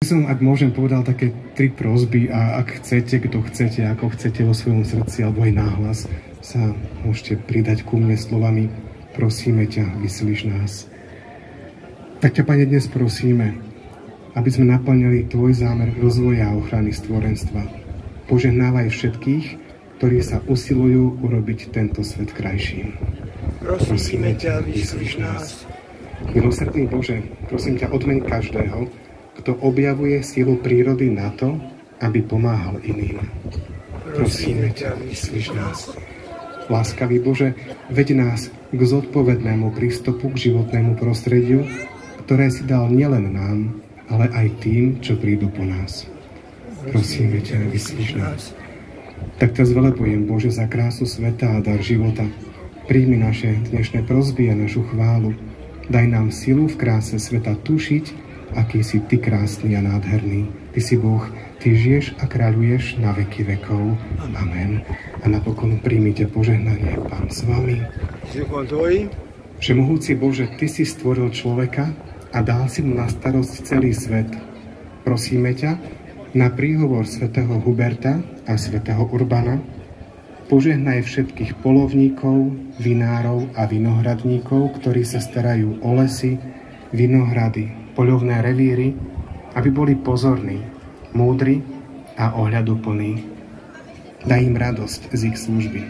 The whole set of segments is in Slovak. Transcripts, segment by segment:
Som, ak môžem, povedal také 3 prosby a ak chcete, kto chcete, ako chcete vo svojom srdci alebo aj náhlas, sa môžete pridať ku mne slovami: prosíme ťa, vyslíš nás. Tak ťa, Pane, dnes prosíme, aby sme naplnili tvoj zámer rozvoja a ochrany stvorenstva. Požehnávaj všetkých, ktorí sa usilujú urobiť tento svet krajším. Prosíme ťa, vyslíš nás. Milosrdný Bože, prosím ťa, odmeň každého, kto objavuje silu prírody na to, aby pomáhal iným. Prosíme ťa, vyslíš nás. Láskavý Bože, veď nás k zodpovednému prístupu k životnému prostrediu, ktoré si dal nielen nám, ale aj tým, čo prídu po nás. Prosíme ťa, vyslíš nás. Tak ťa zvelebujem, Bože, za krásu sveta a dar života. Príjmi naše dnešné prosby a našu chválu. Daj nám silu v kráse sveta tušiť, aký si ty krásny a nádherný. Ty si Boh, ty žiješ a kráľuješ na veky vekov. Amen. A napokon príjmite požehnanie. Pán s vami. Všemohúci Bože, ty si stvoril človeka a dal si mu na starosť celý svet. Prosíme ťa, na príhovor svätého Huberta a svätého Urbana, požehnaj všetkých poľovníkov, vinárov a vinohradníkov, ktorí sa starajú o lesy, vinohrady, poľovné revíry, aby boli pozorní, múdri a ohľaduplní. Daj im radosť z ich služby.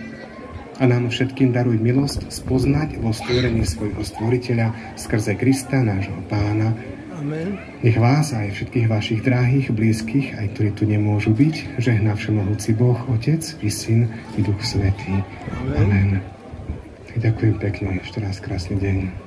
A nám všetkým daruj milosť spoznať vo stvorení svojho stvoriteľa skrze Krista, nášho Pána. Amen. Nech vás aj všetkých vašich drahých, blízkych, aj ktorí tu nemôžu byť, žehná všemohúci Boh, Otec i Syn i Duch Svätý. Amen. Ďakujem pekne, ešte raz krásny deň.